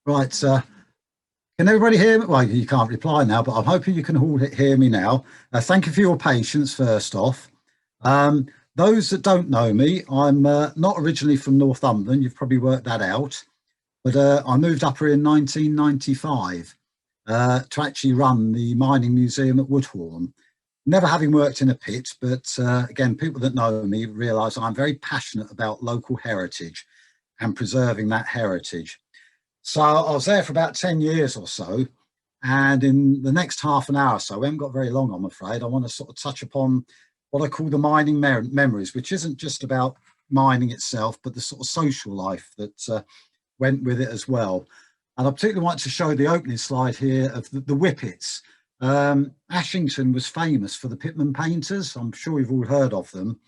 Right, can everybody hear me? Well, you can't reply now, but I'm hoping you can all hear me now. Thank you for your patience, first off. Um, those that don't know me, I'm not originally from Northumberland, you've probably worked that out, but I moved up here in 1995 to actually run the mining museum at Woodhorn. Never having worked in a pit, but again, people that know me realise I'm very passionate about local heritage and preserving that heritage. So I was there for about 10 years or so. And in the next half an hour or so, we haven't got very long, I'm afraid, I want to sort of touch upon what I call the mining memories, which isn't just about mining itself, but the sort of social life that went with it as well. And I particularly want to show the opening slide here of the Whippets. Ashington was famous for the Pitman painters. I'm sure you've all heard of them.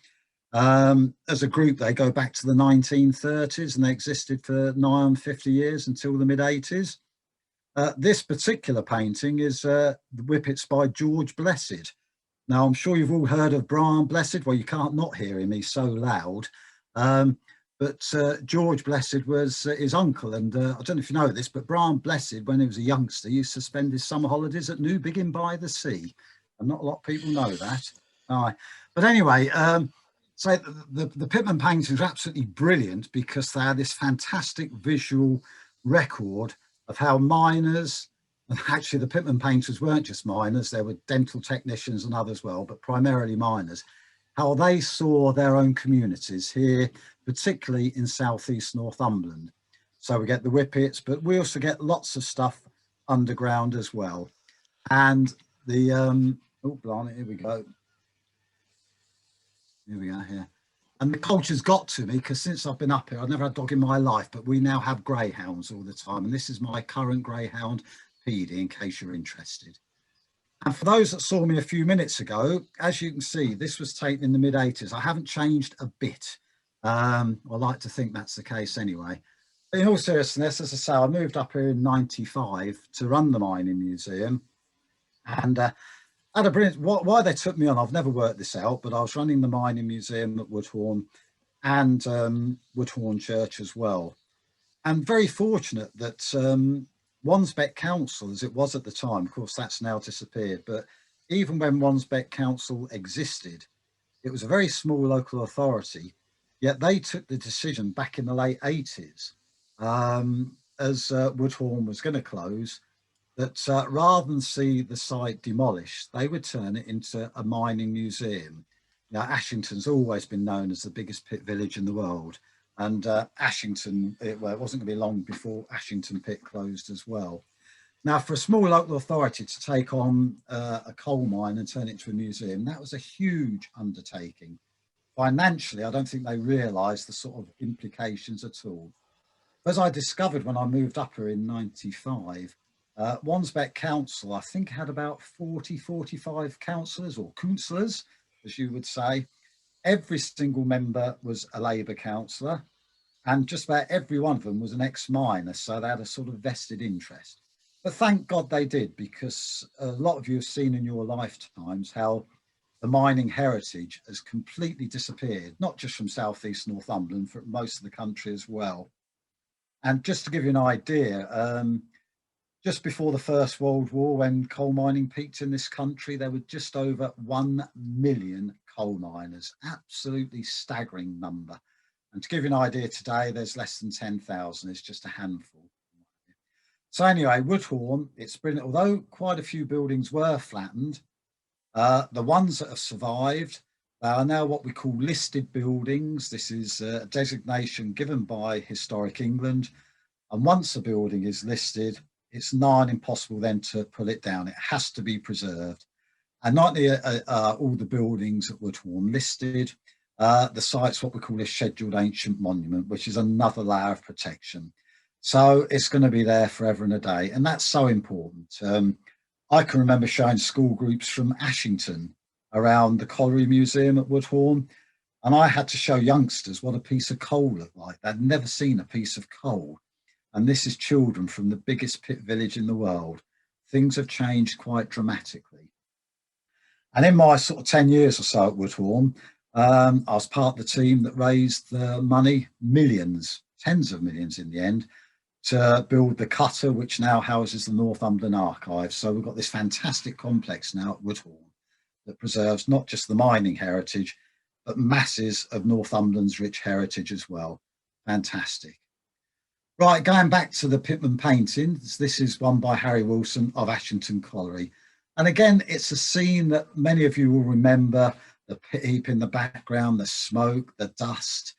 As a group, they go back to the 1930s and they existed for nigh on 50 years until the mid 80s. This particular painting is the Whippets by George Blessed. Now, I'm sure you've all heard of Brian Blessed. Well, you can't not hear him, he's so loud. But George Blessed was his uncle. And I don't know if you know this, but Brian Blessed, when he was a youngster, used to spend his summer holidays at Newbiggin by the sea. And not a lot of people know that. But anyway, so the Pitman paintings are absolutely brilliant because they had this fantastic visual record of how miners, and actually the Pitman painters weren't just miners, there were dental technicians and others as well, but primarily miners, how they saw their own communities here, particularly in southeast Northumberland. So we get the Whippets, but we also get lots of stuff underground as well. And the, oh, blimey, here we go. Here we are here. And the culture's got to me because since I've been up here, I've never had a dog in my life, but we now have greyhounds all the time. And this is my current greyhound, Petey, in case you're interested. And for those that saw me a few minutes ago, as you can see, this was taken in the mid 80s. I haven't changed a bit. I like to think that's the case anyway. But in all seriousness, as I say, I moved up here in 95 to run the mining museum. And had a brilliant, why they took me on, I've never worked this out, but I was running the mining museum at Woodhorn and Woodhorn Church as well. And very fortunate that Wansbeck Council, as it was at the time, of course that's now disappeared, but even when Wansbeck Council existed, it was a very small local authority, yet they took the decision back in the late 80s, as Woodhorn was going to close, that rather than see the site demolished, they would turn it into a mining museum. Now, Ashington's always been known as the biggest pit village in the world. And Ashington, well, it wasn't going to be long before Ashington pit closed as well. Now, for a small local authority to take on a coal mine and turn it into a museum, that was a huge undertaking. Financially, I don't think they realised the sort of implications at all. As I discovered when I moved up here in 95, Wansbeck Council, I think, had about 40, 45 councillors or councillors, as you would say. Every single member was a Labour councillor, and just about every one of them was an ex-miner, so they had a sort of vested interest. But thank God they did, because a lot of you have seen in your lifetimes how the mining heritage has completely disappeared, not just from southeast Northumberland, for most of the country as well. And just to give you an idea, just before the First World War, when coal mining peaked in this country, there were just over 1 million coal miners, absolutely staggering number. And to give you an idea, today there's less than 10,000, it's just a handful. So anyway, Woodhorn, it's brilliant. Although quite a few buildings were flattened, the ones that have survived are now what we call listed buildings. This is a designation given by Historic England. And once a building is listed, it's nigh on impossible then to pull it down. It has to be preserved. And not all the buildings at Woodhorn listed, the site's what we call a scheduled ancient monument, which is another layer of protection. So it's going to be there forever and a day. And that's so important. I can remember showing school groups from Ashington around the Colliery Museum at Woodhorn. And I had to show youngsters what a piece of coal looked like. They'd never seen a piece of coal. And this is children from the biggest pit village in the world. Things have changed quite dramatically. And in my sort of 10 years or so at Woodhorn, I was part of the team that raised the money, millions, tens of millions in the end, to build the cutter, which now houses the Northumberland Archives. So we've got this fantastic complex now at Woodhorn that preserves not just the mining heritage, but masses of Northumberland's rich heritage as well. Fantastic. Right, going back to the Pitman paintings, this is one by Harry Wilson of Ashington Colliery. And again, it's a scene that many of you will remember, the pit heap in the background, the smoke, the dust,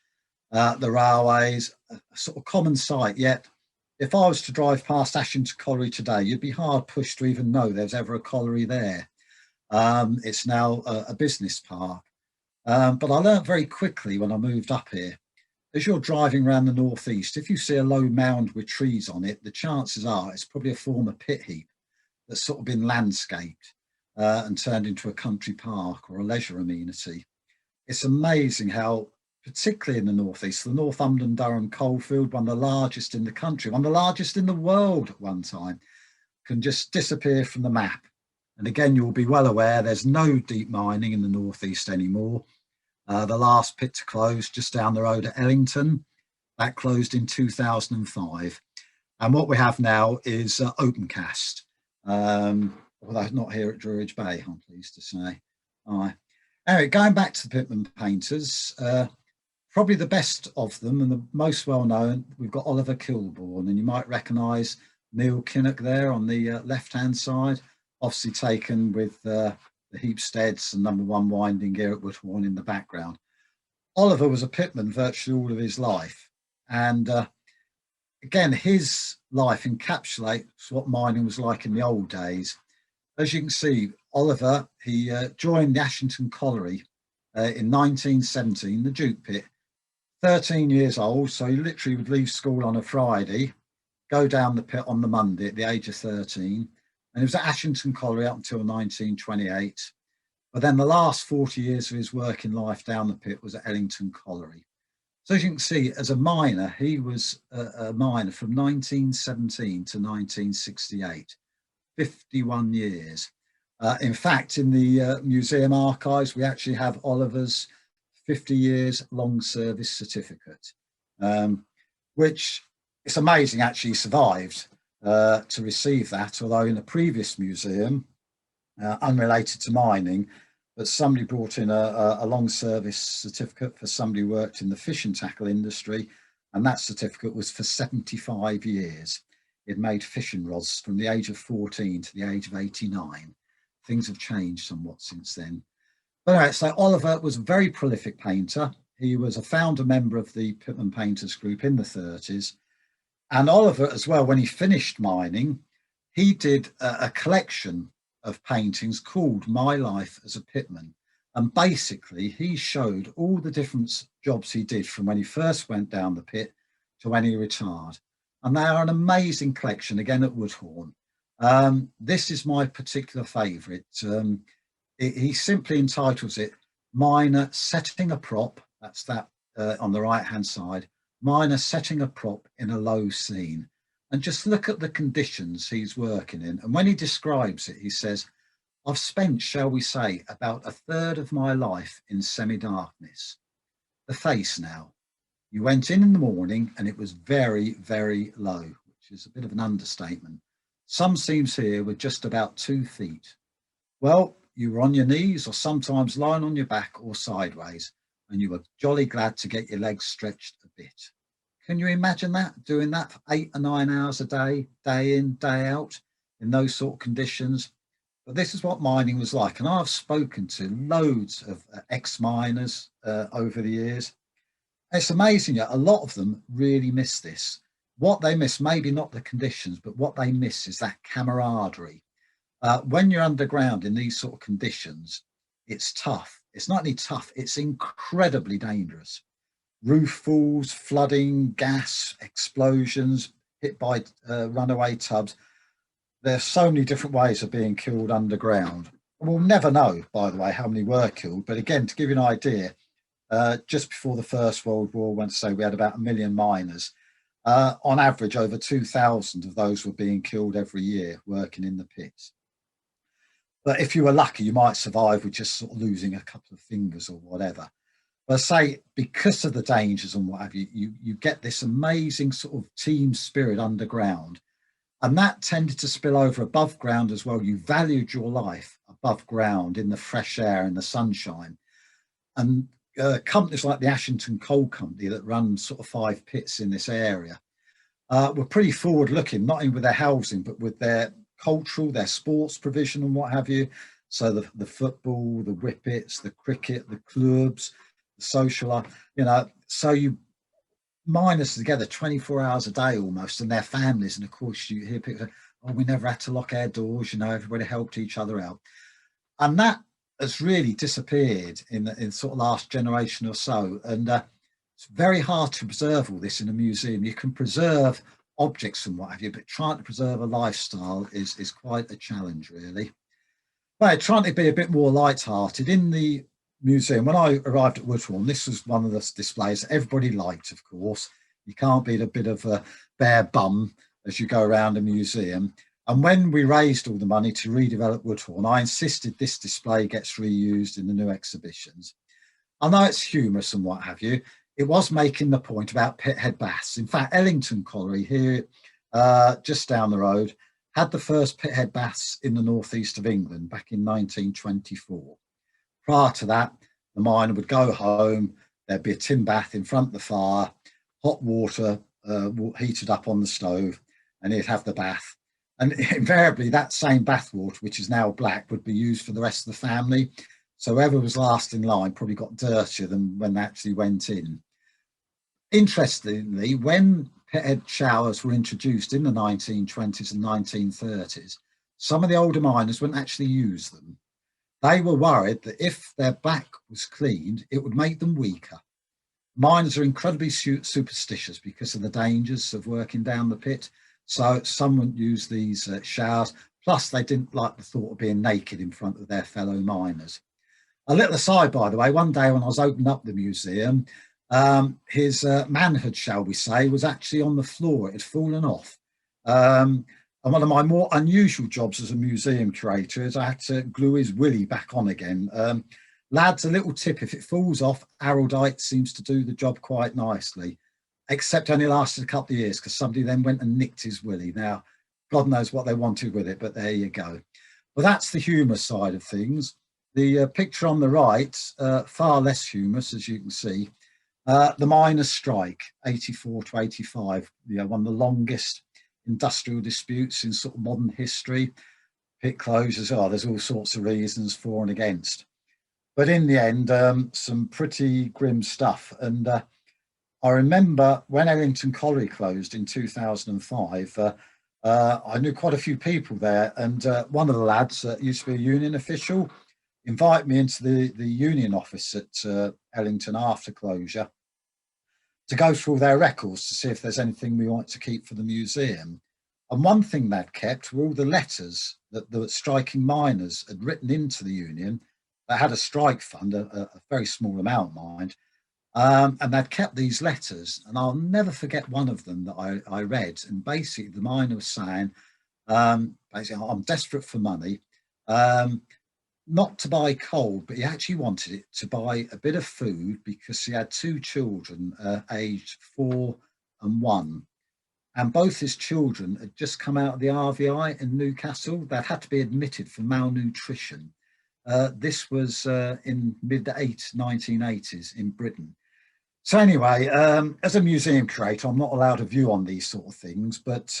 the railways, a sort of common sight. Yet, if I was to drive past Ashington Colliery today, you'd be hard pushed to even know there's ever a colliery there. It's now a business park. But I learnt very quickly when I moved up here, as you're driving around the northeast, if you see a low mound with trees on it, the chances are it's probably a former pit heap that's sort of been landscaped and turned into a country park or a leisure amenity. It's amazing how, particularly in the northeast, the Northumberland Durham coalfield, one of the largest in the country, one of the largest in the world at one time, can just disappear from the map. And again, you'll be well aware there's no deep mining in the northeast anymore. The last pit to close just down the road at Ellington, that closed in 2005. And what we have now is open cast, although not here at Druridge Bay, I'm pleased to say. Anyway, going back to the Pitman painters, probably the best of them and the most well known, we've got Oliver Kilbourne, and you might recognise Neil Kinnock there on the left-hand side, obviously taken with the Heapsteads and number 1 winding gear at Woodhorn in the background. Oliver was a pitman virtually all of his life. And again, his life encapsulates what mining was like in the old days. As you can see, Oliver, he joined the Ashington Colliery in 1917, the Duke Pit, 13 years old. So he literally would leave school on a Friday, go down the pit on the Monday at the age of 13. And he was at Ashington Colliery up until 1928. But then the last 40 years of his working life down the pit was at Ellington Colliery. So as you can see, as a miner, he was a miner from 1917 to 1968, 51 years. In fact, in the museum archives, we actually have Oliver's 50 years long service certificate, which it's amazing actually survived to receive that, although in a previous museum, unrelated to mining, but somebody brought in a long service certificate for somebody who worked in the fish and tackle industry, and that certificate was for 75 years. It made fishing rods from the age of 14 to the age of 89. Things have changed somewhat since then. But anyway, so Oliver was a very prolific painter. He was a founder member of the Pitman Painters Group in the 30s. And Oliver, as well, when he finished mining, he did a collection of paintings called My Life as a Pitman. And basically, he showed all the different jobs he did from when he first went down the pit to when he retired. And they are an amazing collection, again, at Woodhorn. This is my particular favourite. He simply entitles it Miner Setting a Prop, that's that on the right-hand side, Miner setting a prop in a low scene. And just look at the conditions he's working in. And when he describes it, he says, I've spent, shall we say, about a third of my life in semi-darkness. The face now. You went in the morning and it was very, very low, which is a bit of an understatement. Some seams here were just about 2 feet. Well, you were on your knees or sometimes lying on your back or sideways, and you were jolly glad to get your legs stretched a bit. Can you imagine that, doing that for 8 or 9 hours a day in, day out, in those sort of conditions? But this is what mining was like. And I've spoken to loads of ex-miners over the years. It's amazing, yeah, a lot of them really miss this. What they miss, maybe not the conditions, but what they miss is that camaraderie. When you're underground in these sort of conditions, it's tough. It's not only tough, it's incredibly dangerous. Roof falls, flooding, gas, explosions, hit by runaway tubs. There's so many different ways of being killed underground. We'll never know, by the way, how many were killed. But again, to give you an idea, just before the First World War, when say we had about 1 million miners, on average, over 2,000 of those were being killed every year working in the pits. But if you were lucky, you might survive with just sort of losing a couple of fingers or whatever. But say, because of the dangers and what have you, you get this amazing sort of team spirit underground. And that tended to spill over above ground as well. You valued your life above ground in the fresh air and the sunshine. And companies like the Ashington Coal Company that run sort of 5 pits in this area were pretty forward looking, not only with their housing, but with their cultural, their sports provision and what have you. So the football, the whippets, the cricket, the clubs, the social, so you miners together 24 hours a day almost, and their families. And of course, you hear people say, oh, we never had to lock our doors, everybody helped each other out. And that has really disappeared in sort of last generation or so. And it's very hard to preserve all this in a museum. You can preserve objects and what have you, but trying to preserve a lifestyle is quite a challenge, really. But trying to be a bit more light-hearted in the museum. When I arrived at Woodhorn, this was one of the displays everybody liked, of course. You can't be a bit of a bare bum as you go around a museum. And when we raised all the money to redevelop Woodhorn, I insisted this display gets reused in the new exhibitions. I know it's humorous and what have you. It was making the point about pithead baths. In fact, Ellington Colliery here, just down the road, had the first pithead baths in the northeast of England back in 1924. Prior to that, the miner would go home, there'd be a tin bath in front of the fire, hot water heated up on the stove, and he'd have the bath. And invariably that same bath water, which is now black, would be used for the rest of the family. So whoever was last in line probably got dirtier than when they actually went in. Interestingly, when pithead showers were introduced in the 1920s and 1930s, some of the older miners wouldn't actually use them. They were worried that if their back was cleaned, it would make them weaker. Miners are incredibly superstitious because of the dangers of working down the pit. So some wouldn't use these showers. Plus, they didn't like the thought of being naked in front of their fellow miners. A little aside, by the way, one day when I was opening up the museum, his manhood, shall we say, was actually on the floor. It had fallen off. And one of my more unusual jobs as a museum curator is I had to glue his willy back on again. Lads, a little tip, if it falls off, Araldite seems to do the job quite nicely, except only lasted a couple of years because somebody then went and nicked his willy. Now, God knows what they wanted with it, but there you go. Well, that's the humorous side of things. The picture on the right, far less humorous, as you can see. The miners' strike, 84 to 85, one of the longest industrial disputes in sort of modern history. Pit closures, there's all sorts of reasons for and against. But in the end, some pretty grim stuff. And I remember when Ellington Colliery closed in 2005, I knew quite a few people there. And one of the lads used to be a union official, invited me into the union office at Ellington after closure to go through all their records to see if there's anything we want to keep for the museum. And one thing they'd kept were all the letters that the striking miners had written into the union. They had a strike fund, a very small amount, mind, and they'd kept these letters. And I'll never forget one of them that I read. And basically the miner was saying, basically, I'm desperate for money, not to buy coal, but he actually wanted it to buy a bit of food because he had 2 children aged 4 and 1. And both his children had just come out of the RVI in Newcastle. They'd had to be admitted for malnutrition. This was in mid-1980s in Britain. So anyway, as a museum curator, I'm not allowed a view on these sort of things, but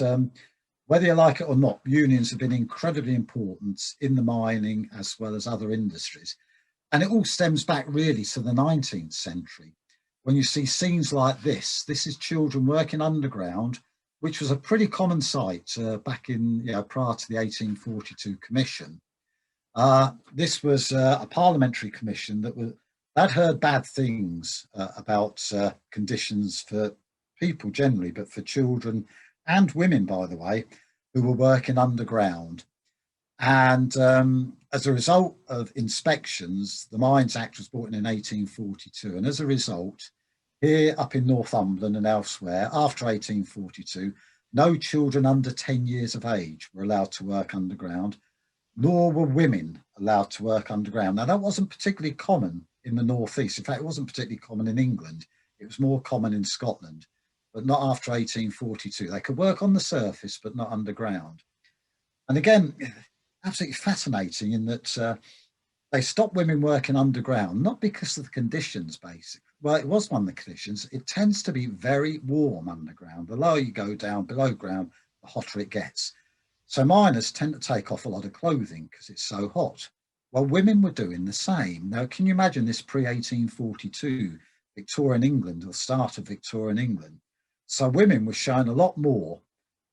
whether you like it or not, unions have been incredibly important in the mining as well as other industries. And it all stems back really to the 19th century. When you see scenes like this is children working underground, which was a pretty common sight back in, prior to the 1842 commission. This was a parliamentary commission that heard bad things about conditions for people generally, but for children and women, by the way, who were working underground. And as a result of inspections, the Mines Act was brought in 1842. And as a result, here up in Northumberland and elsewhere, after 1842, no children under 10 years of age were allowed to work underground, nor were women allowed to work underground. Now, that wasn't particularly common in the northeast. In fact, it wasn't particularly common in England. It was more common in Scotland, but not after 1842. They could work on the surface, but not underground. And again, absolutely fascinating in that they stopped women working underground, not because of the conditions, basically. Well, it was one of the conditions. It tends to be very warm underground. The lower you go down below ground, the hotter it gets. So miners tend to take off a lot of clothing because it's so hot. Well, women were doing the same. Now, can you imagine this pre-1842 Victorian England, or start of Victorian England? So women were shown a lot more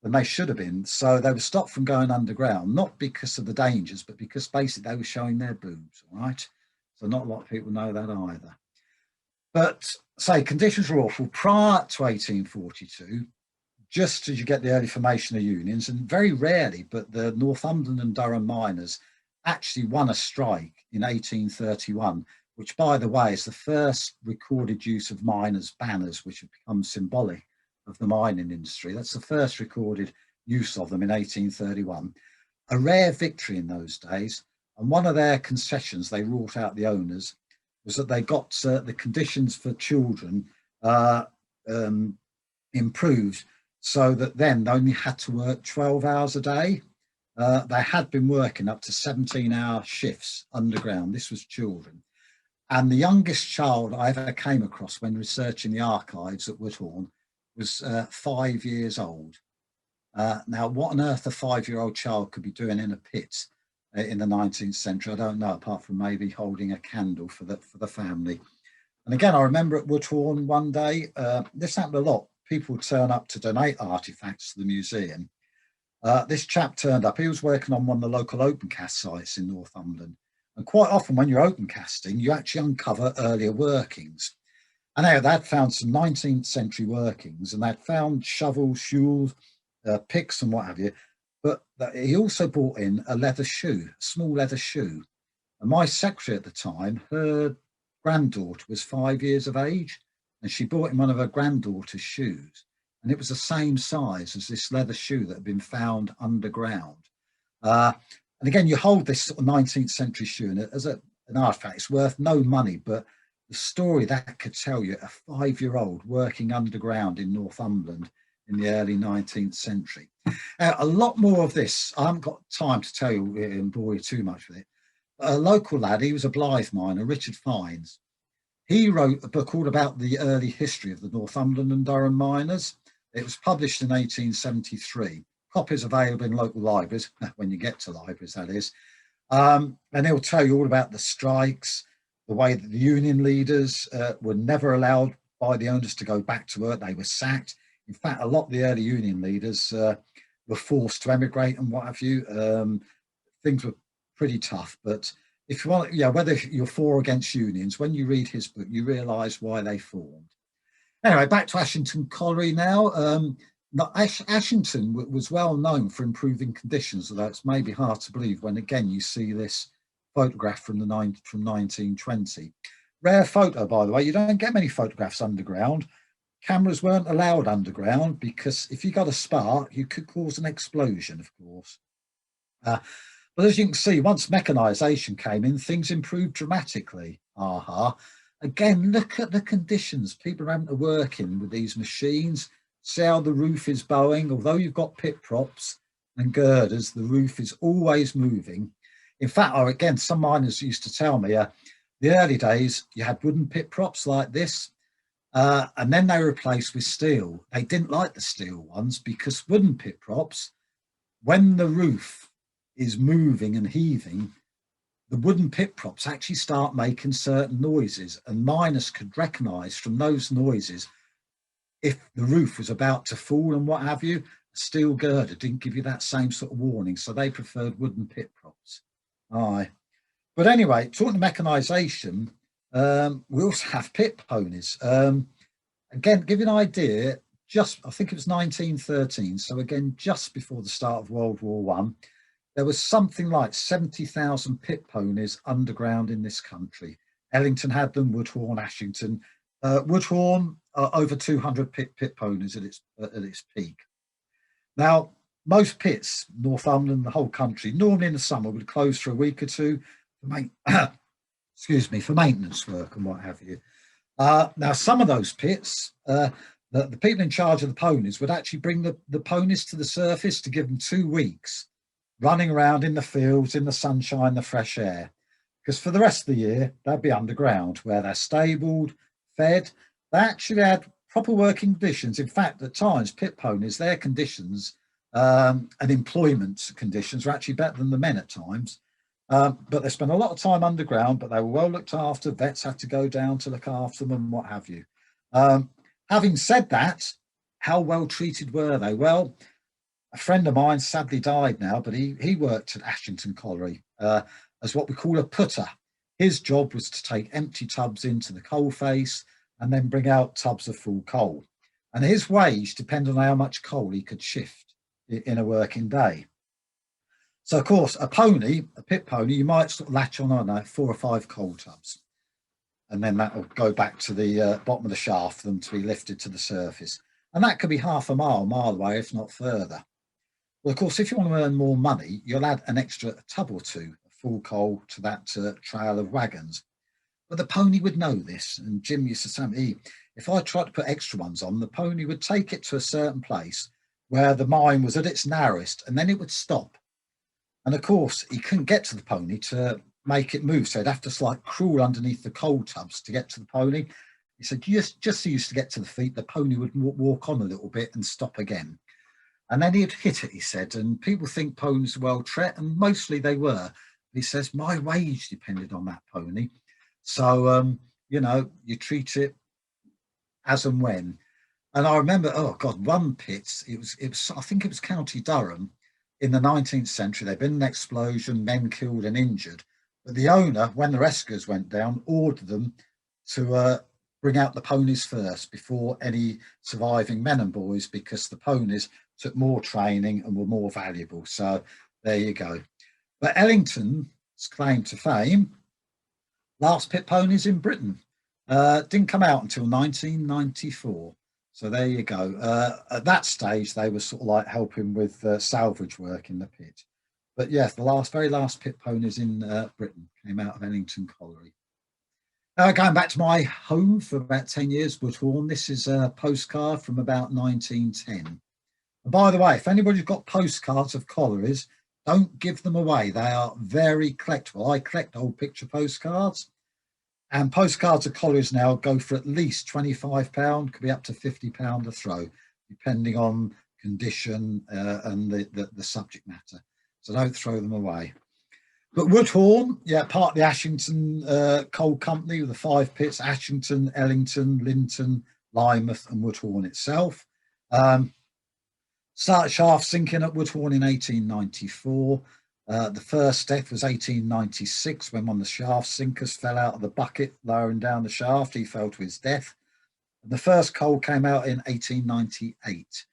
than they should have been. So they were stopped from going underground, not because of the dangers, but because basically they were showing their boobs, all right? So not a lot of people know that either. But say conditions were awful prior to 1842, just as you get the early formation of unions, and very rarely, but the Northumberland and Durham miners actually won a strike in 1831, which, by the way, is the first recorded use of miners' banners, which have become symbolic of the mining industry. That's the first recorded use of them in 1831. A rare victory in those days. And one of their concessions they wrought out the owners was that they got the conditions for children improved, so that then they only had to work 12 hours a day. They had been working up to 17-hour shifts underground. This was children. And the youngest child I ever came across when researching the archives at Woodhorn was 5 years old. Now, what on earth a 5-year-old child could be doing in a pit in the 19th century, I don't know, apart from maybe holding a candle for the family. And again, I remember at Woodhorn one day, this happened a lot. People turn up to donate artifacts to the museum. This chap turned up. He was working on one of the local open cast sites in Northumberland. And quite often when you're open casting, you actually uncover earlier workings. And they'd found some 19th century workings, and they'd found shovels, shules, picks and what have you. But he also brought in a leather shoe, a small leather shoe. And my secretary at the time, her granddaughter was 5 years of age, and she bought him one of her granddaughter's shoes. And it was the same size as this leather shoe that had been found underground. And again, you hold this sort of 19th century shoe, and as an artifact, it's worth no money, but the story that could tell you a 5-year-old working underground in Northumberland in the early 19th century. A lot more of this. I haven't got time to tell you and bore you too much with it. A local lad, he was a Blythe miner, Richard Fines. He wrote a book all about the early history of the Northumberland and Durham miners. It was published in 1873. Copies available in local libraries, when you get to libraries, that is. And he'll tell you all about the strikes, the way that the union leaders were never allowed by the owners to go back to work. They were sacked. In fact, a lot of the early union leaders were forced to emigrate and what have you. Things were pretty tough, but if you want, whether you're for or against unions, when you read his book, you realise why they formed. Anyway, back to Ashington Colliery now. Ashington was well known for improving conditions, although it's maybe hard to believe when again you see this photograph from 1920. Rare photo, by the way. You don't get many photographs underground. Cameras weren't allowed underground because if you got a spark, you could cause an explosion, of course. But as you can see, once mechanisation came in, things improved dramatically. Again, look at the conditions. People are having to work in with these machines. See how the roof is bowing. Although you've got pit props and girders, the roof is always moving. In fact, again, some miners used to tell me, the early days, you had wooden pit props like this, and then they were replaced with steel. They didn't like the steel ones because wooden pit props, when the roof is moving and heaving, the wooden pit props actually start making certain noises, and miners could recognise from those noises if the roof was about to fall and what have you. A steel girder didn't give you that same sort of warning, so they preferred wooden pit props. But anyway, talking to mechanisation, we also have pit ponies. Again, give you an idea, I think it was 1913, so again, just before the start of World War I, there was something like 70,000 pit ponies underground in this country. Ellington had them, Woodhorn, Ashington. Woodhorn, over 200 pit ponies at its peak. Now, most pits, Northumberland, the whole country, normally in the summer would close for a week or two to excuse me, for maintenance work and what have you. Now, some of those pits, the people in charge of the ponies would actually bring the ponies to the surface to give them 2 weeks running around in the fields, in the sunshine, the fresh air. Because for the rest of the year, they'd be underground where they're stabled, fed. They actually had proper working conditions. In fact, at times, pit ponies, their conditions and employment conditions were actually better than the men at times. But they spent a lot of time underground, but they were well looked after. Vets had to go down to look after them and what have you. Having said that, how well treated were they? Well, a friend of mine sadly died now, but he worked at Ashington Colliery as what we call a putter. His job was to take empty tubs into the coal face and then bring out tubs of full coal. And his wage depended on how much coal he could shift in a working day. So, of course, a pit pony, you might sort of latch on, I don't know, 4 or 5 coal tubs. And then that will go back to the bottom of the shaft for them to be lifted to the surface. And that could be half a mile away, if not further. Well, of course, if you want to earn more money, you'll add an extra tub or 2 of full coal to that trail of wagons. But the pony would know this. And Jim used to say to me, if I tried to put extra ones on, the pony would take it to a certain place where the mine was at its narrowest, and then it would stop. And of course, he couldn't get to the pony to make it move. So he'd have to like crawl underneath the coal tubs to get to the pony. He said, just so used to get to the feet, the pony would walk on a little bit and stop again. And then he'd hit it, he said. And people think ponies are well tret, and mostly they were. He says, my wage depended on that pony. So, you treat it as and when. And I remember, oh God, one pit, it was, I think it was County Durham. In the 19th century, there'd been an explosion, men killed and injured. But the owner, when the rescuers went down, ordered them to bring out the ponies first before any surviving men and boys, because the ponies took more training and were more valuable. So there you go. But Ellington's claim to fame, last pit ponies in Britain, didn't come out until 1994. So there you go. At that stage, they were sort of like helping with salvage work in the pit. But yes, the very last pit ponies in Britain came out of Ellington Colliery. Going back to my home for about 10 years, Woodhorn, this is a postcard from about 1910. And by the way, if anybody's got postcards of collieries, don't give them away. They are very collectible. I collect old picture postcards. And postcards of collieries now go for at least £25, could be up to £50 a throw, depending on condition and the subject matter. So don't throw them away. But Woodhorn, part of the Ashington Coal Company with the 5 pits, Ashington, Ellington, Linton, Lymouth and Woodhorn itself. Started shaft sinking at Woodhorn in 1894. The first death was 1896 when one of the shaft sinkers fell out of the bucket lowering down the shaft. He fell to his death. And the first coal came out in 1898.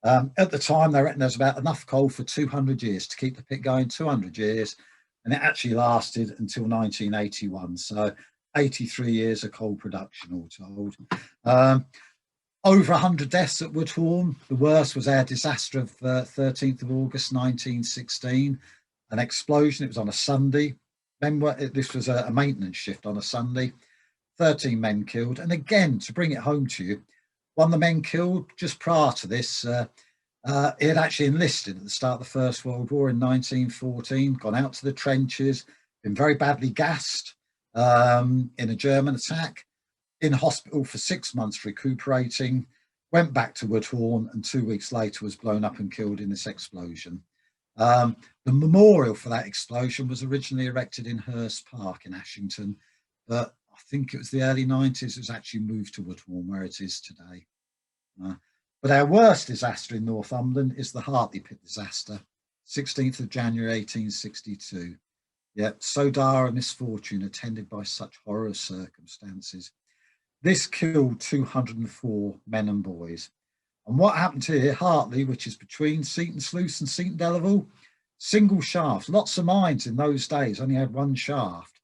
At the time, they reckon there was about enough coal for 200 years to keep the pit going 200 years. And it actually lasted until 1981. So 83 years of coal production all told. Over 100 deaths at Woodhorn. The worst was our disaster of 13th of August 1916. An explosion. It was on a Sunday. This was a maintenance shift on a Sunday. 13 men killed. And again, to bring it home to you, one of the men killed just prior to this, he had actually enlisted at the start of the First World War in 1914, gone out to the trenches, been very badly gassed in a German attack, in hospital for 6 months recuperating, went back to Woodhorn, and 2 weeks later was blown up and killed in this explosion. The memorial for that explosion was originally erected in Hurst Park in Ashington, but I think it was the early 90s, it was actually moved to Woodhorn where it is today. But our worst disaster in Northumberland is the Hartley Pit disaster, 16th of January 1862. So dire a misfortune attended by such horror circumstances. This killed 204 men and boys. And what happened here, Hartley, which is between Seaton Sluice and Seaton Delaval, single shaft, lots of mines in those days only had one shaft.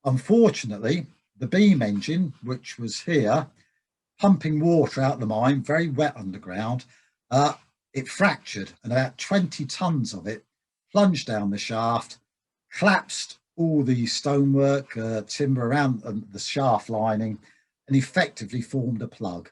Unfortunately, the beam engine, which was here, pumping water out of the mine, very wet underground, it fractured and about 20 tons of it plunged down the shaft, collapsed all the stonework, timber around the shaft lining, and effectively formed a plug.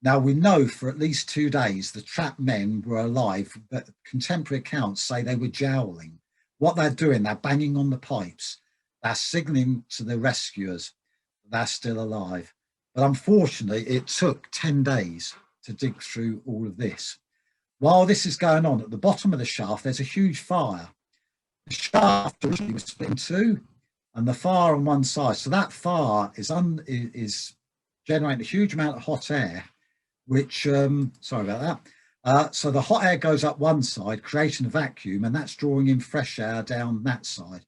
Now, we know for at least 2 days the trapped men were alive, but contemporary accounts say they were jowling. What they're doing, they're banging on the pipes. They're signalling to the rescuers that they're still alive. But unfortunately, it took 10 days to dig through all of this. While this is going on, at the bottom of the shaft, there's a huge fire. The shaft originally was split in two, and the fire on one side. So that fire is generating a huge amount of hot air, which, sorry about that. So the hot air goes up one side, creating a vacuum, and that's drawing in fresh air down that side.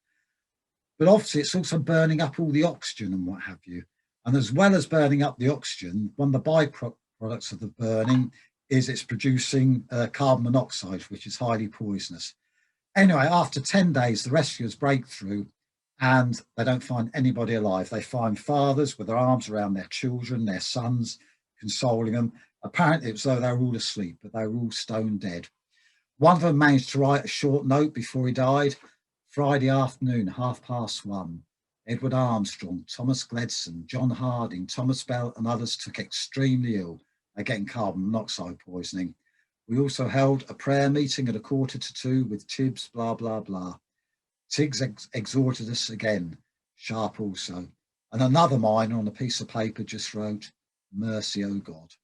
But obviously, it's also burning up all the oxygen and what have you. And as well as burning up the oxygen, one of the byproducts of the burning is it's producing carbon monoxide, which is highly poisonous. Anyway, after 10 days, the rescuers break through and they don't find anybody alive. They find fathers with their arms around their children, their sons, consoling them. Apparently, it was though they were all asleep, but they were all stone dead. One of them managed to write a short note before he died. Friday afternoon, 1:30. Edward Armstrong, Thomas Gledson, John Harding, Thomas Bell, and others took extremely ill. They're getting carbon monoxide poisoning. We also held a prayer meeting at 1:45 with Tibbs, blah, blah, blah. Tiggs exhorted us again, Sharp also. And another miner on a piece of paper just wrote, "Mercy, O God."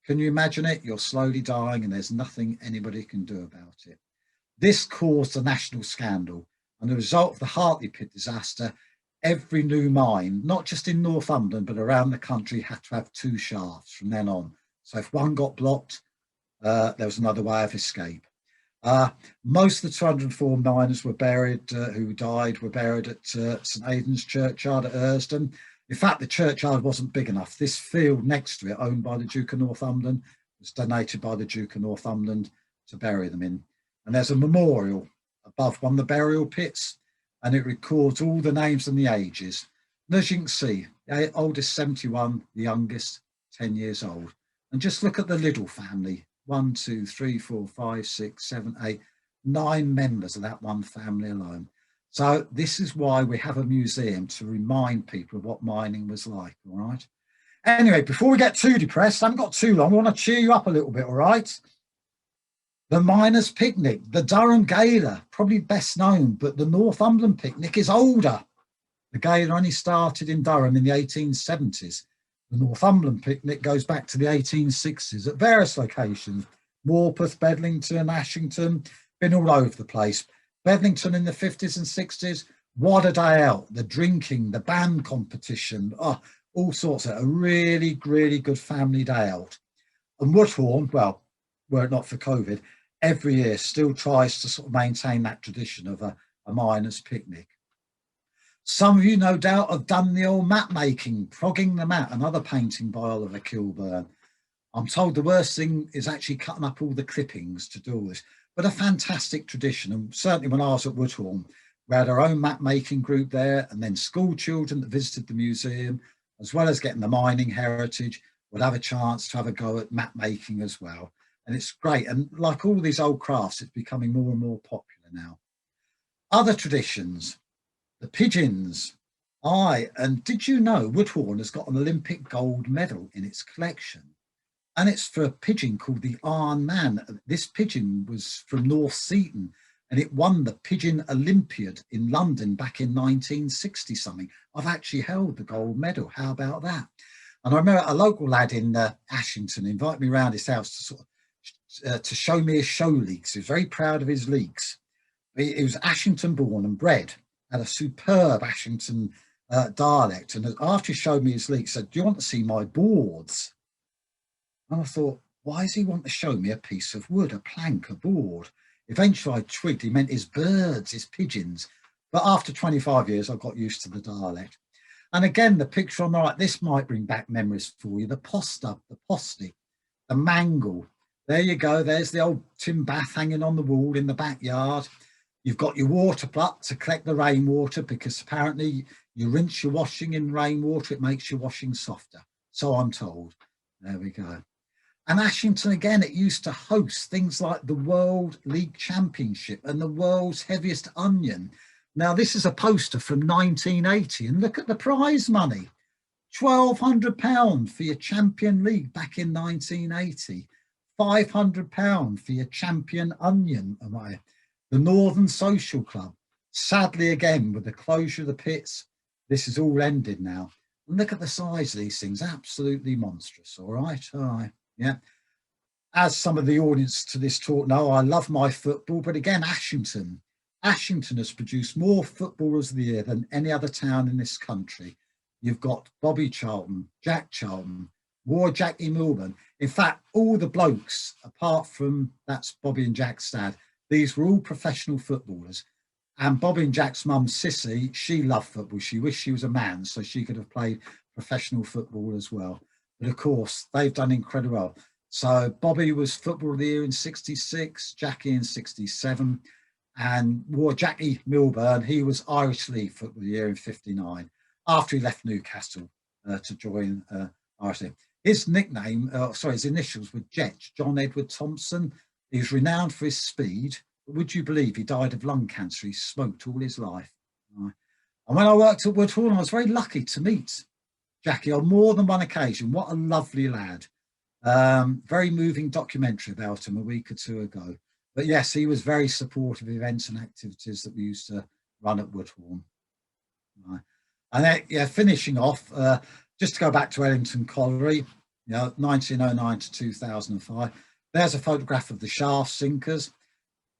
Can you imagine it? You're slowly dying and there's nothing anybody can do about it. This caused a national scandal. And the result of the Hartley pit disaster, every new mine, not just in Northumberland, but around the country, had to have 2 shafts from then on. So if one got blocked, there was another way of escape. Most of the 204 miners were buried, who died, were buried at St Aidan's churchyard at Ersdon. In fact, the churchyard wasn't big enough. This field next to it, owned by the Duke of Northumberland, was donated by the Duke of Northumberland to bury them in. And there's a memorial above one of the burial pits, and it records all the names and the ages. And as you can see, the oldest 71, the youngest 10 years old. And just look at the Liddell family. 1, 2, 3, 4, 5, 6, 7, 8, 9 members of that one family alone. So this is why we have a museum, to remind people of what mining was like, all right? Anyway, before we get too depressed, I haven't got too long, I want to cheer you up a little bit, all right? The Miners' Picnic, the Durham Gala, probably best known, but the Northumberland Picnic is older. The Gala only started in Durham in the 1870s. The Northumberland Picnic goes back to the 1860s at various locations. Morpeth, Bedlington, Ashington, been all over the place. Bedlington in the 50s and 60s, what a day out. The drinking, the band competition, all sorts of a really, really good family day out. And Woodhorn, well, were it not for COVID, every year still tries to sort of maintain that tradition of a miners' picnic. Some of you, no doubt, have done the old map making, progging the mat, another painting by Oliver Kilburn. I'm told the worst thing is actually cutting up all the clippings to do all this, but a fantastic tradition. And certainly when I was at Woodhorn, we had our own map making group there, and then school children that visited the museum, as well as getting the mining heritage, would have a chance to have a go at map making as well. And it's great. And like all these old crafts, it's becoming more and more popular now. Other traditions, the pigeons. And did you know Woodhorn has got an Olympic gold medal in its collection? And it's for a pigeon called the Iron Man. This pigeon was from North Seaton, and it won the Pigeon Olympiad in London back in 1960 something. I've actually held the gold medal. How about that? And I remember a local lad in Ashington invited me around his house to sort of to show me his show leeks. He was very proud of his leeks. He was Ashington born and bred, had a superb Ashington dialect. And after he showed me his leeks, he said, "Do you want to see my boards?" And I thought, why does he want to show me a piece of wood, a plank, a board? Eventually I twigged he meant his birds, his pigeons. But after 25 years, I got used to the dialect. And again, the picture on the right, this might bring back memories for you. The poster, the postie, the mangle. There you go. There's the old tin bath hanging on the wall in the backyard. You've got your water butt to collect the rainwater, because apparently you rinse your washing in rainwater, it makes your washing softer. So I'm told. There we go. And Ashington, again, it used to host things like the World League Championship and the world's heaviest onion, Now, this is a poster from 1980, and look at the prize money. £1,200 for your Champion League back in 1980. £500 for your Champion Onion, the Northern Social Club. Sadly, again, with the closure of the pits, this is all ended now. And look at the size of these things, absolutely monstrous, all right? Yeah. As some of the audience to this talk know, I love my football, but again, Ashington has produced more footballers of the year than any other town in this country. You've got Bobby Charlton, Jack Charlton, War Jackie Milburn. In fact, all the blokes, apart from that's Bobby and Jack's dad, these were all professional footballers. And Bobby and Jack's mum, Sissy, she loved football. She wished she was a man so she could have played professional football as well. But of course, they've done incredibly well. So Bobby was Footballer of the Year in 66, Jackie in 67, and War Jackie Milburn, he was Irish League Footballer of the Year in 59, after he left Newcastle to join Irish League. His nickname, his initials were Jetch, John Edward Thompson. He was renowned for his speed. But would you believe he died of lung cancer? He smoked all his life. And when I worked at Woodhorn, I was very lucky to meet Jackie on more than one occasion. What a lovely lad. Very moving documentary about him a week or two ago. But yes, he was very supportive of events and activities that we used to run at Woodhorn. And then, yeah, finishing off, just to go back to Ellington Colliery, 1909 to 2005. There's a photograph of the shaft sinkers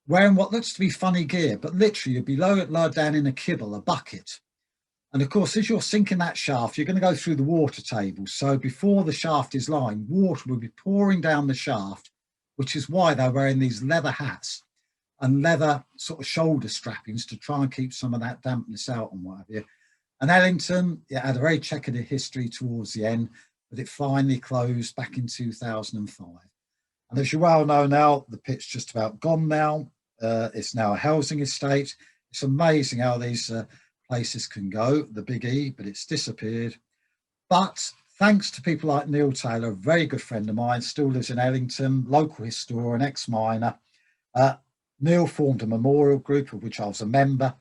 wearing what looks to be funny gear, but literally you'd be lowered down in a kibble, a bucket. And of course, as you're sinking that shaft, you're going to go through the water table. So before the shaft is lined, water will be pouring down the shaft, which is why they're wearing these leather hats and leather sort of shoulder strappings to try and keep some of that dampness out and what have you. And Ellington, had a very checkered history towards the end, but it finally closed back in 2005. And as you well know now, the pit's just about gone now. It's now a housing estate. It's amazing how these places can go, the Big E, but it's disappeared. But thanks to people like Neil Taylor, a very good friend of mine, still lives in Ellington, local historian, ex-miner. Neil formed a memorial group of which I was a member,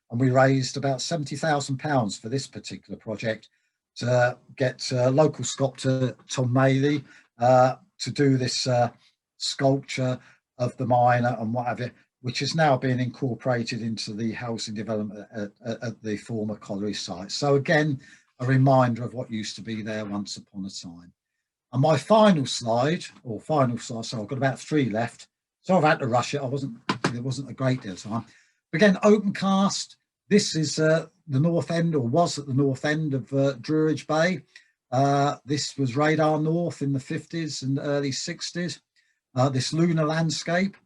and we raised about £70,000 for this particular project to get local sculptor Tom Maley to do this sculpture of the miner and what have you, which is now being incorporated into the housing development at the former colliery site. So again, a reminder of what used to be there once upon a time. And my final slide, so I've got about 3 left. So I've had to rush it. There wasn't a great deal of time. Again, open cast. This is the north end, or was at the north end of Druridge Bay. This was Radar North in the 50s and early 60s. This lunar landscape.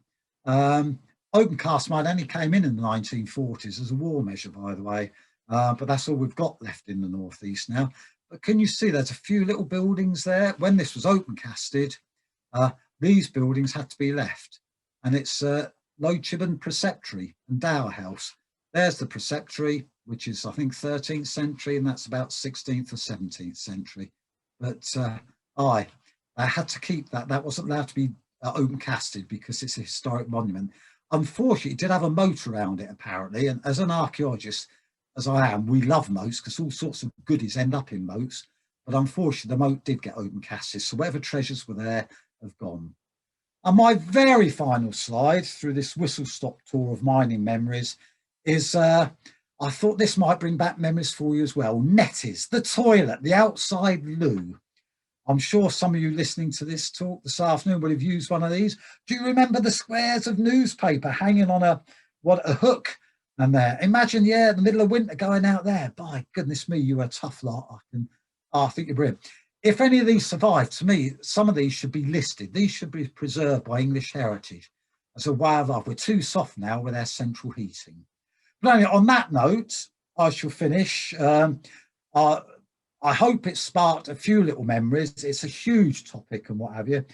Open cast mine only came in the 1940s as a war measure, by the way. But that's all we've got left in the northeast now. But can you see there's a few little buildings there? When this was open casted, these buildings had to be left. And it's Low Chibborn Preceptory and Dower House. There's the preceptory, which is, I think, 13th century, and that's about 16th or 17th century. But I had to keep that. That wasn't allowed to be open casted because it's a historic monument. Unfortunately, it did have a moat around it, apparently. And as an archaeologist, as I am, we love moats because all sorts of goodies end up in moats. But unfortunately, the moat did get open casted. So whatever treasures were there have gone. And my very final slide through this whistle-stop tour of mining memories is, I thought this might bring back memories for you as well. Netties, the toilet, the outside loo. I'm sure some of you listening to this talk this afternoon will have used one of these. Do you remember the squares of newspaper hanging on a hook? And there, imagine, in the middle of winter going out there. By goodness me, you were a tough lot. I think you're brilliant. If any of these survive, to me, some of these should be listed. These should be preserved by English Heritage as a way of life. We're too soft now with our central heating. But anyway, on that note, I shall finish. I hope it sparked a few little memories. It's a huge topic and what have you.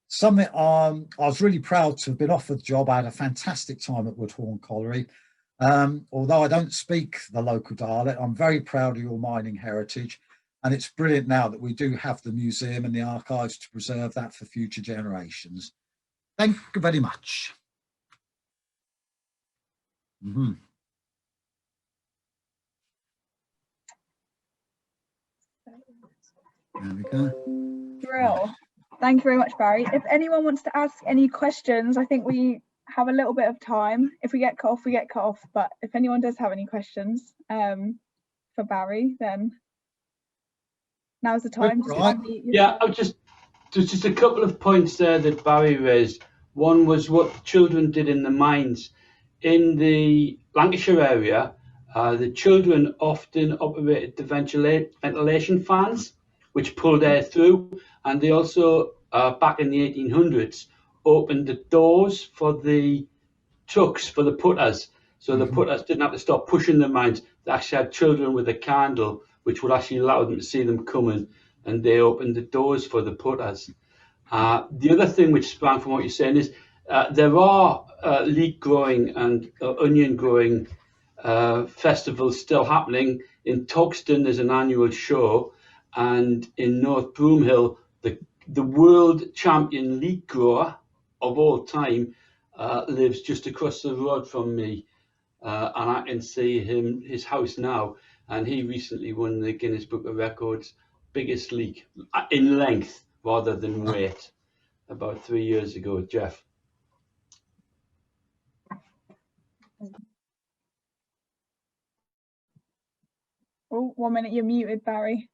Something I was really proud to have been offered the job. I had a fantastic time at Woodhorn Colliery. Although I don't speak the local dialect, I'm very proud of your mining heritage. And it's brilliant now that we do have the museum and the archives to preserve that for future generations. Thank you very much. There we go. Brill. Thank you very much, Barry. If anyone wants to ask any questions, I think we have a little bit of time. If we get cut off, we get cut off. But if anyone does have any questions for Barry, then now's the time. Right. Yeah, there's just a couple of points there that Barry raised. One was what the children did in the mines. In the Lancashire area, the children often operated the ventilation fans, which pulled air through, and they also, back in the 1800s, opened the doors for the trucks, for the putters. So the putters didn't have to stop pushing the mines. They actually had children with a candle, which would actually allow them to see them coming, and they opened the doors for the putters. The other thing which sprang from what you're saying is there are leek growing and onion growing festivals still happening. In Toxton, there's an annual show, and in North Broomhill, the world champion leek grower of all time lives just across the road from me, and I can see his house now, and he recently won the Guinness Book of Records biggest leek in length rather than weight about 3 years ago, Jeff. Oh, 1 minute, you're muted, Barry.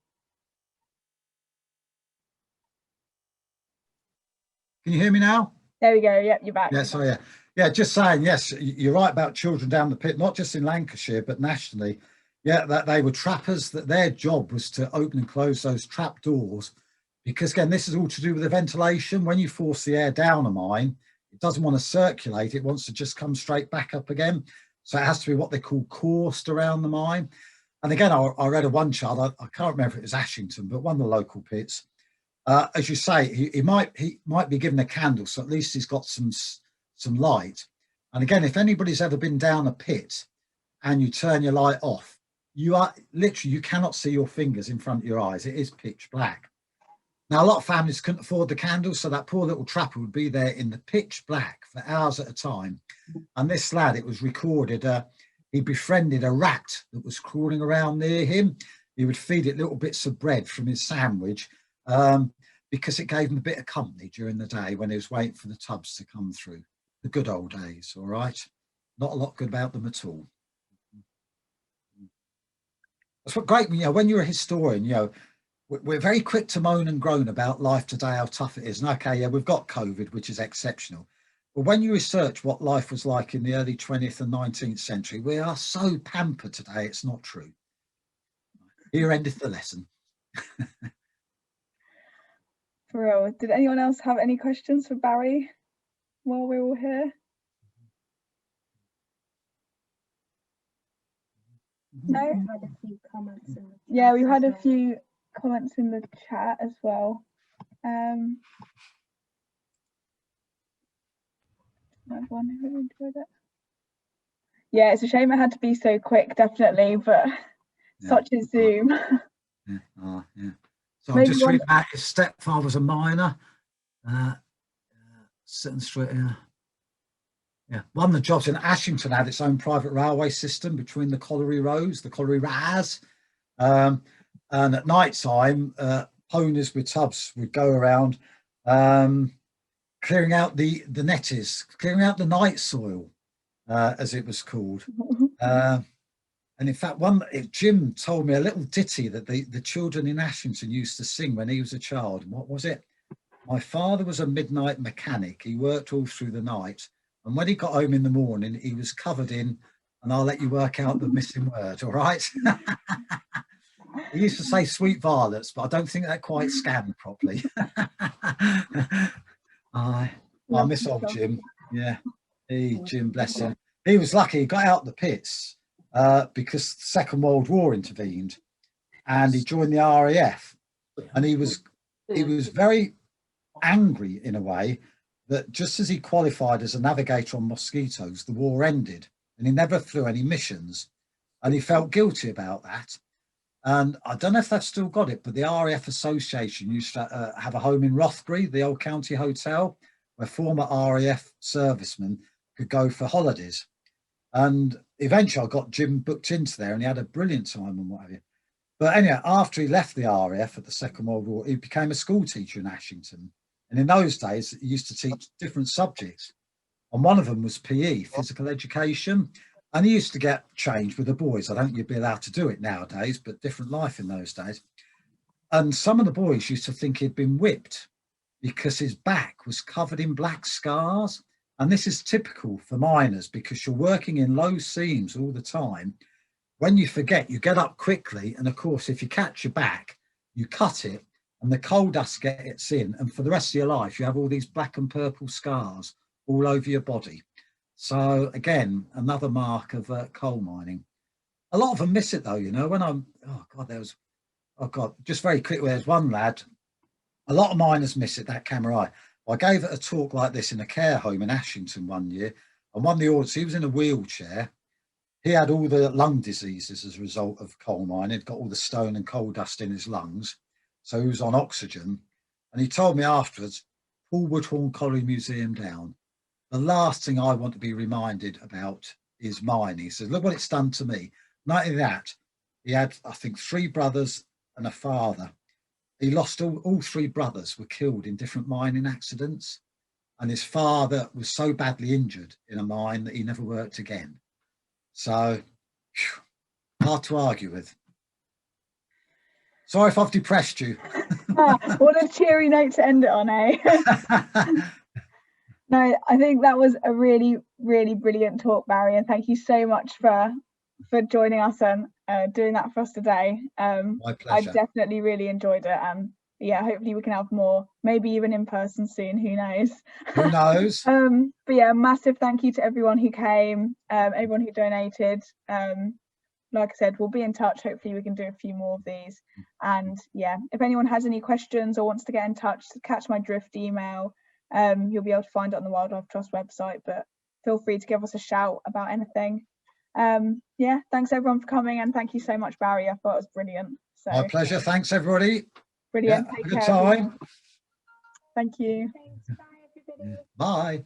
Can you hear me now? There we go. Yep, you're back. Yeah, sorry. Yeah, just saying, yes, you're right about children down the pit, not just in Lancashire, but nationally. Yeah, that they were trappers, that their job was to open and close those trap doors. Because again, this is all to do with the ventilation. When you force the air down a mine, it doesn't want to circulate. It wants to just come straight back up again. So it has to be what they call coursed around the mine. And again, I read of one child, I can't remember if it was Ashington, but one of the local pits. As you say, he might be given a candle, so at least he's got some light. And again, if anybody's ever been down a pit and you turn your light off, you cannot see your fingers in front of your eyes. It is pitch black. Now, a lot of families couldn't afford the candles, so that poor little trapper would be there in the pitch black for hours at a time. And this lad, it was recorded, he befriended a rat that was crawling around near him. He would feed it little bits of bread from his sandwich because it gave him a bit of company during the day when he was waiting for the tubs to come through. The good old days, all right? Not a lot good about them at all. That's what great, when you're a historian, we're very quick to moan and groan about life today, how tough it is. And okay, yeah, we've got COVID, which is exceptional. But when you research what life was like in the early 20th and 19th century, we are so pampered today, it's not true. Here endeth the lesson. For real. Did anyone else have any questions for Barry while we're all here? No? Had a few comments in the Yeah, we've had a few comments in the chat as well. One who enjoyed it. Yeah, it's a shame it had to be so quick, definitely, but such is Zoom. Yeah. So I'm just reading out his stepfather was a miner, sitting straight here. Yeah, one of the jobs in Ashington had its own private railway system between the colliery rows, the colliery raz. And at night time, ponies with tubs would go around clearing out the netties, clearing out the night soil, as it was called. And in fact, Jim told me a little ditty that the children in Ashington used to sing when he was a child. What was it? My father was a midnight mechanic. He worked all through the night. And when he got home in the morning, he was covered in, and I'll let you work out the missing word, all right? He used to say sweet violets, but I don't think that quite scanned properly. I miss old Jim. Yeah, Jim, bless him. He was lucky he got out the pits because the Second World War intervened, and he joined the RAF. And he was very angry in a way that just as he qualified as a navigator on mosquitoes, the war ended, and he never flew any missions, and he felt guilty about that. And I don't know if they've still got it, but the RAF Association used to have a home in Rothbury, the old county hotel, where former RAF servicemen could go for holidays. And eventually I got Jim booked into there, and he had a brilliant time and what have you. But anyhow, after he left the RAF at the Second World War, he became a school teacher in Ashington. And in those days, he used to teach different subjects. And one of them was PE, physical education. And he used to get changed with the boys. I don't think you'd be allowed to do it nowadays, but different life in those days. And some of the boys used to think he'd been whipped because his back was covered in black scars. And this is typical for miners because you're working in low seams all the time. When you forget, you get up quickly. And of course, if you catch your back, you cut it and the coal dust gets in. And for the rest of your life, you have all these black and purple scars all over your body. So again, another mark of coal mining. A lot of them miss it though, you know, when I'm, just very quickly, there's one lad, a lot of miners miss it, that camera eye. I gave it a talk like this in a care home in Ashington one year, and one of the audience, he was in a wheelchair. He had all the lung diseases as a result of coal mining. He'd got all the stone and coal dust in his lungs. So he was on oxygen. And he told me afterwards, pull Woodhorn Colliery Museum down. The last thing I want to be reminded about is mining. He said, look what it's done to me. Not only that, he had, I think, 3 brothers and a father. He lost all 3 brothers were killed in different mining accidents. And his father was so badly injured in a mine that he never worked again. So, hard to argue with. Sorry if I've depressed you. What a cheery note to end it on, eh? No, I think that was a really, really brilliant talk, Barry, and thank you so much for joining us and doing that for us today. My pleasure. I definitely really enjoyed it, and yeah, hopefully we can have more, maybe even in person soon. Who knows? Who knows? But yeah, massive thank you to everyone who came, everyone who donated. Like I said, we'll be in touch. Hopefully we can do a few more of these. And yeah, if anyone has any questions or wants to get in touch, catch my drift email. You'll be able to find it on the Wildlife Trust website, but feel free to give us a shout about anything. Yeah, thanks everyone for coming, and thank you so much, Barry. I thought it was brilliant. So, my pleasure. Thanks everybody. Brilliant. Yeah, Take good care, time. everyone. Thank you. Thanks. Bye, everybody. Bye.